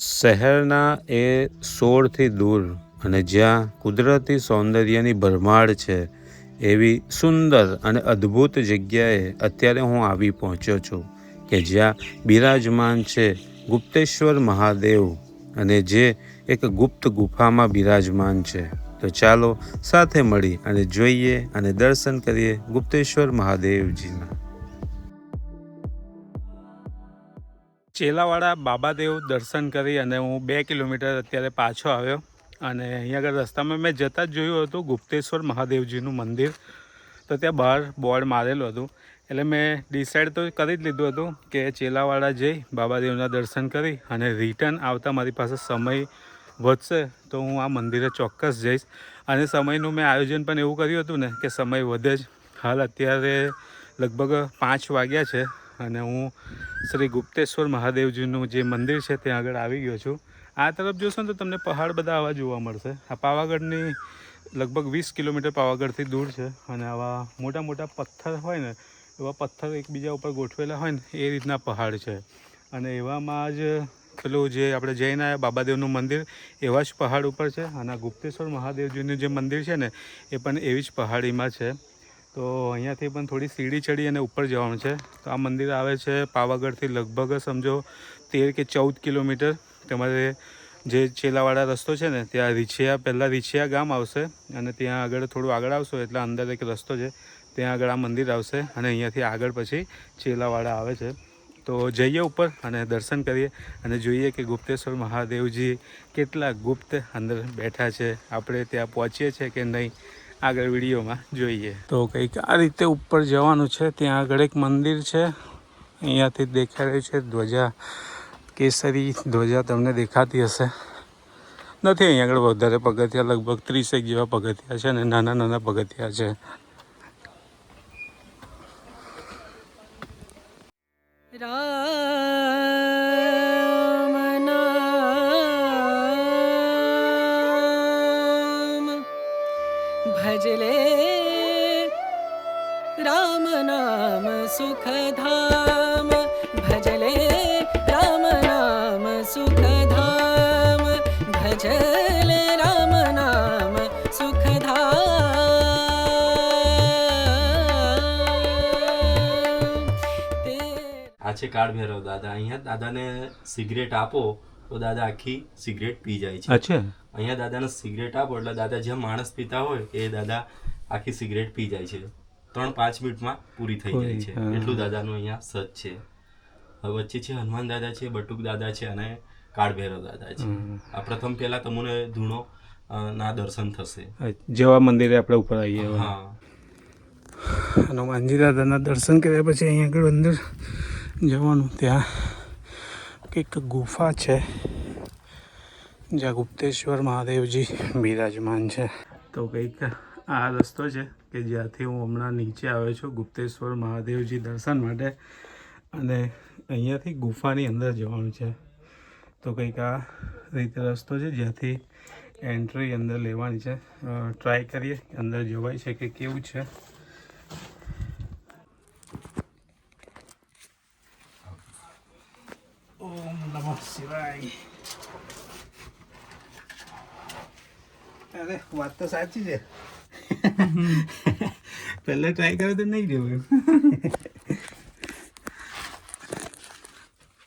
શહેરના એ શોરથી દૂર અને જ્યાં કુદરતી સૌંદર્યની ભરમાર છે એવી સુંદર અને અદ્ભુત જગ્યાએ અત્યારે હું આવી પહોંચ્યો છું કે જ્યાં બિરાજમાન છે ગુપ્તેશ્વર મહાદેવ અને જે એક ગુપ્ત ગુફામાં બિરાજમાન છે. તો ચાલો સાથે મળી અને જોઈએ અને દર્શન કરીએ ગુપ્તેશ્વર મહાદેવજીના. ચેલાવાડા બાબાદેવ દર્શન કરી અને હું 2 કિલોમીટર અત્યારે પાછો આવ્યો અને અહીંયા આગળ રસ્તામાં મેં જતાં જ જોયું હતું ગુપ્તેશ્વર મહાદેવજીનું મંદિર. તો ત્યાં બહાર બોર્ડ મારેલું હતું એટલે મેં ડિસાઈડ તો કરી જ લીધું હતું કે ચેલાવાડા જઈ બાબાદેવના દર્શન કરી અને રિટર્ન આવતા મારી પાસે સમય વધશે તો હું આ મંદિરે ચોક્કસ જઈશ. અને સમયનું મેં આયોજન પણ એવું કર્યું હતું ને કે સમય વધે જ. હાલ અત્યારે લગભગ 5 વાગ્યા છે અને હું શ્રી ગુપ્તેશ્વર મહાદેવજીનું જે મંદિર છે ત્યાં આગળ આવી ગયો છું. આ તરફ જોશો ને તો તમને પહાડ બધા આવા જોવા મળશે. આ પાવાગઢની લગભગ 20 કિલોમીટર પાવાગઢથી દૂર છે અને આવા મોટા મોટા પથ્થર હોય ને એવા પથ્થર એકબીજા ઉપર ગોઠવેલા હોય ને એ રીતના પહાડ છે. અને એવામાં જ પેલું જે આપણે જઈને આવ્યા બાબાદેવનું મંદિર એવા જ પહાડ ઉપર છે અને ગુપ્તેશ્વર મહાદેવજીનું જે મંદિર છે ને એ પણ એવી જ પહાડીમાં છે. તો અહીંયાથી પણ થોડી સીડી ચડી અને ઉપર જવાનું છે. તો આ મંદિર આવે છે પાવાગઢથી લગભગ સમજો 13 કે 14 કિલોમીટર. તમારે જે ચેલાવાડા રસ્તો છે ને ત્યાં પહેલાં રીછિયા ગામ આવશે અને ત્યાં આગળ થોડું આગળ આવશો એટલે અંદર એક રસ્તો છે ત્યાં આગળ આ મંદિર આવશે અને અહીંયાથી આગળ પછી ચેલાવાડા આવે છે. તો જઈએ ઉપર અને દર્શન કરીએ અને જોઈએ કે ગુપ્તેશ્વર મહાદેવજી કેટલા ગુપ્ત અંદર બેઠા છે. આપણે ત્યાં પહોંચીએ છીએ કે નહીં આગળ વિડીયોમાં જોઈએ. તો કંઈક આ રીતે ઉપર જવાનું છે. ત્યાં આગળ એક મંદિર છે. અહીંયાથી દેખાઈ રહ્યું છે ધ્વજા, કેસરી ધ્વજા તમને દેખાતી હશે. નથી અહીં આગળ વધારે પગથિયા, લગભગ 30 જેવા પગથિયા છે અને નાના નાના પગથિયા છે. રામ નામ ભજલે રામ નામ સુખધામ ભજલે રામ નામ સુખધામ ભજલે રામ નામ સુખધામ. આ છે કાળ ભૈરવ દાદા. અહીંયા દાદાને સિગરેટ આપો તો દાદા આખી સિગરેટ પી જાય છે. અચ્છા. અહીંયા દાદાને સિગરેટ આપો એટલે દાદા જેમ માણસ પીતા હોય એ દાદા આખી સિગરેટ પી જાય છે. 3-5 મિનિટમાં પૂરી થઈ જાય છે. એટલું દાદાનું અહીંયા સચ છે. હવે વચ્ચે છે હનુમાન દાદા છે, બટુક દાદા છે અને કાળ ભૈરવ દાદા છે. આ પ્રથમ પહેલા તમને ધૂણો ના દર્શન થશે જેવા મંદિરે આપણે ઉપર આવીએ. હા, હનુમાનજી દાદાના દર્શન કર્યા પછી અહીંયા આગળ અંદર જવાનું. ત્યાં કંઈક ગુફા છે જ્યાં ગુપ્તેશ્વર મહાદેવજી બિરાજમાન છે. તો કંઈક આ રસ્તો છે કે જ્યાંથી હું હમણાં નીચે આવ્યો છું ગુપ્તેશ્વર મહાદેવજી દર્શન માટે અને અહીંયાથી ગુફાની અંદર જવાનું છે. તો કંઈક આ રીતે રસ્તો છે જ્યાંથી એન્ટ્રી અંદર લેવાની છે. ટ્રાય કરીએ અંદર જવાય છે કે કેવું છે. ઓમ નમઃ શિવાય. અરે વાત તો સાચી છે. પહેલા ટ્રાય કર્યો તો નહીં જવું.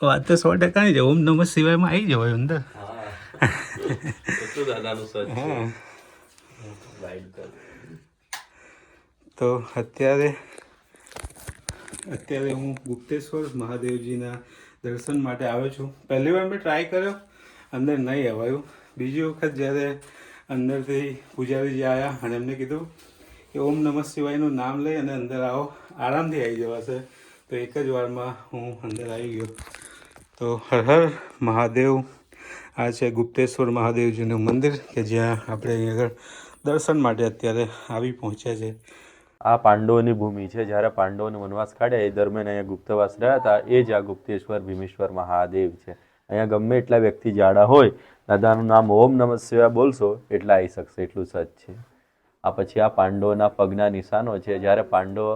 વાત તો 100% નહીં જાય. ઓમ નમઃ શિવાયમાં આવી જવાય અંદર. એટલું દાદાનું સચ છે. તો અત્યારે હું ગુપ્તેશ્વર મહાદેવજીના દર્શન માટે આવ્યો છું. પહેલી વાર મેં ટ્રાય કર્યો, અંદર નહીં અવાયું. બીજી વખત જ્યારે અંદરથી પૂજારીજી આવ્યા અને એમને કીધું કે ઓમ નમઃ શિવાયનું નામ લઈ અને અંદર આવો, આરામથી આવી જવાશે. તો એક જ વારમાં હું અંદર આવી ગયો. તો હર હર મહાદેવ. આ છે ગુપ્તેશ્વર મહાદેવજીનું મંદિર કે જ્યાં આપણે અહીં આગળ દર્શન માટે અત્યારે આવી પહોંચ્યા છે. આ પાંડવોની ભૂમિ છે. જ્યારે પાંડવોને વનવાસ કાઢ્યા એ દરમિયાન અહીંયા ગુપ્તવાસ રહ્યા હતા. એ જ આ ગુપ્તેશ્વર ભીમેશ્વર મહાદેવ છે. અહીંયા ગમે એટલા વ્યક્તિ જાડા હોય, દાદાનું નામ ઓમ નમઃ શિવાય બોલશો એટલા આવી શકશે, એટલું સચ છે. આ પછી આ પાંડવોના પગના નિશાનો છે. જ્યારે પાંડવો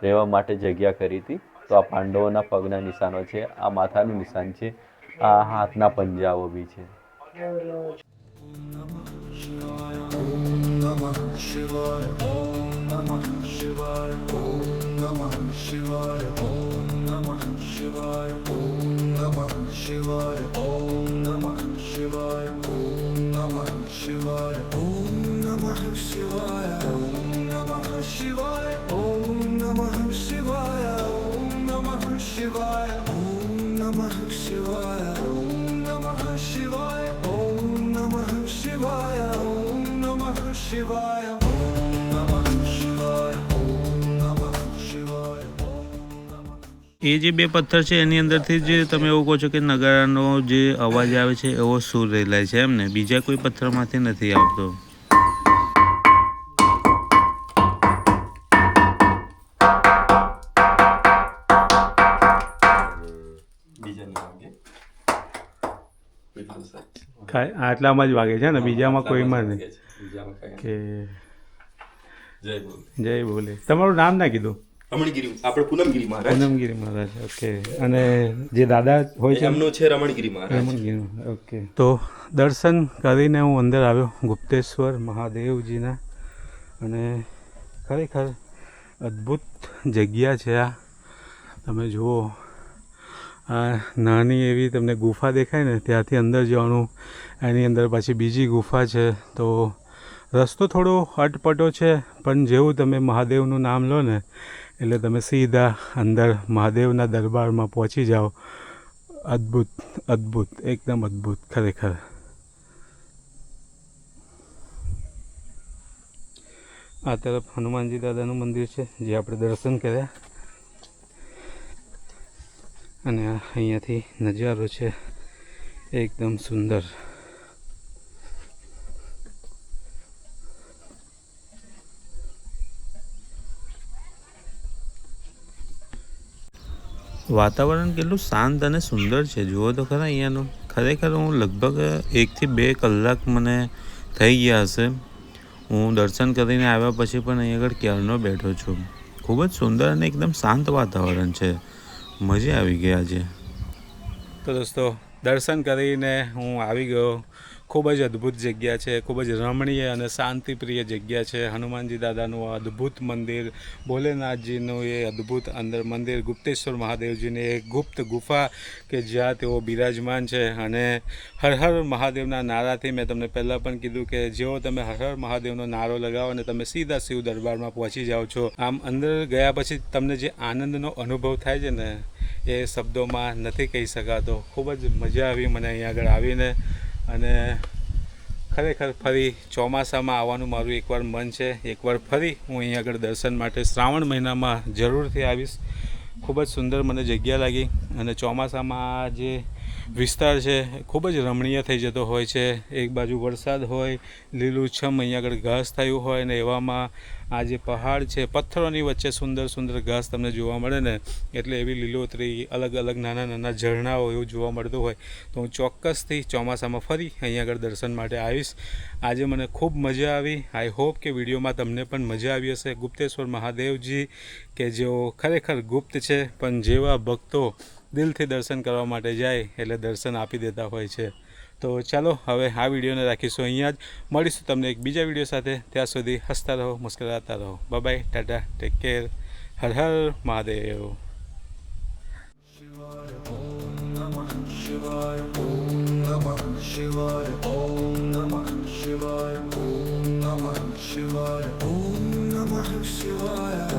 રહેવા માટે જગ્યા કરી હતી તો આ પાંડવોના પગના નિશાનો છે. આ માથાનું નિશાન છે. આ હાથના પંજાઓ બી છે. એ જે બે પથ્થર છે એની અંદરથી જ તમે એવું કહો છો કે નગારાનો જે અવાજ આવે છે એવો સૂર રહેલાય છે એમ ને, બીજા કોઈ પથ્થરમાંથી નથી આવતો. આટલામાં જ વાગે છે ને, બીજામાં કોઈમાં નહીં. કે જય બોલે. તમારું નામ ના કીધું? રમણગીરી, આપણે પૂનમગીરી મહારાજ. પૂનમગીરી મહારાજ, ઓકે. અને જે દાદા હોય છે એમનું છે રમણગીરી મહારાજ. રમણગીરી, ઓકે. તો દર્શન કરીને હું અંદર આવ્યો ગુપ્તેશ્વર મહાદેવજીના, અને ખરેખર અદ્ભુત જગ્યા છે આ. તમે જુઓ, આ નાની એવી તમને ગુફા દેખાય ને, ત્યાંથી અંદર જવાનું. એની અંદર પાછી બીજી ગુફા છે. તો રસ્તો થોડો અટપટો છે, પણ જેવું તમે મહાદેવનું નામ લો ને એટલે તમે સીધા અંદર મહાદેવના દરબારમાં પહોંચી જાઓ. અદ્ભુત, અદ્ભુત, એકદમ અદ્ભુત ખરેખર. આ તરફ હનુમાનજી દાદાનું મંદિર છે, જે આપણે દર્શન કર્યા. અને અહીંયાથી નજારો છે એકદમ સુંદર. વાતાવરણ કેટલું શાંત અને સુંદર છે, જુઓ તો ખરા અહીંયાનું. ખરેખર હું લગભગ 1 થી 2 કલાક મને થઈ ગયા હશે. હું દર્શન કરીને આવ્યા પછી પણ અહીં આગળ ક્યારનો બેઠો છું. ખૂબ જ સુંદર અને એકદમ શાંત વાતાવરણ છે. મજા આવી ગઈ આજે. તો દોસ્તો, દર્શન કરીને હું આવી ગયો. ખૂબ જ અદ્ભુત જગ્યા છે, ખૂબ જ રમણીય અને શાંતિપ્રિય જગ્યા છે. હનુમાનજી દાદાનું અદ્ભુત મંદિર, ભોલેનાથજીનું એ અદ્ભુત અંદર મંદિર, ગુપ્તેશ્વર મહાદેવજીની એક ગુપ્ત ગુફા કે જ્યાં તેઓ બિરાજમાન છે. અને હર હર મહાદેવના નારાથી મેં તમને પહેલાં પણ કીધું કે જેવો તમે હર હર મહાદેવનો નારો લગાવો અને તમે સીધા શિવ દરબારમાં પહોંચી જાઓ છો. આમ અંદર ગયા પછી તમને જે આનંદનો અનુભવ થાય છે ને, એ શબ્દોમાં નથી કહી શકાતો. ખૂબ જ મજા આવી મને અહીંયા આગળ આવીને. અને ખરેખર ફરી ચોમાસામાં આવવાનું મારું એકવાર મન છે. એકવાર ફરી હું અહીં આગળ દર્શન માટે શ્રાવણ મહિનામાં જરૂરથી આવીશ. ખૂબ જ સુંદર મને જગ્યા લાગી. અને ચોમાસામાં આ જે વિસ્તાર છે ખૂબ જ રમણીય થઈ જતો હોય છે. એક બાજુ વરસાદ હોય, લીલુંછમ અહીં આગળ ઘાસ થયું હોય, ને એવામાં આ જે પહાડ છે, પથ્થરોની વચ્ચે સુંદર સુંદર ઘાસ તમને જોવા મળે ને, એટલે એવી લીલોતરી, અલગ અલગ નાના નાના ઝરણાઓ એવું જોવા મળતું હોય. તો હું ચોક્કસથી ચોમાસામાં ફરી અહીં આગળ દર્શન માટે આવીશ. આજે મને ખૂબ મજા આવી. આઈ હોપ કે વિડીયોમાં તમને પણ મજા આવી હશે. ગુપ્તેશ્વર મહાદેવજી કે જેઓ ખરેખર ગુપ્ત છે, પણ જેવા ભક્તો દિલથી દર્શન કરવા માટે જાય એટલે દર્શન આપી દેતા હોય છે. તો ચાલો હવે આ વિડીયોને રાખીશું અહીંયા જ. મળીશું તમને એક બીજા વિડીયો સાથે. ત્યાં સુધી હસતા રહો, મુસ્કરાતા રહો. Bye bye, tata, take care. હર હર Mahadev. Shivaya, Om Namah Shivaya, Om Namah Shivaya.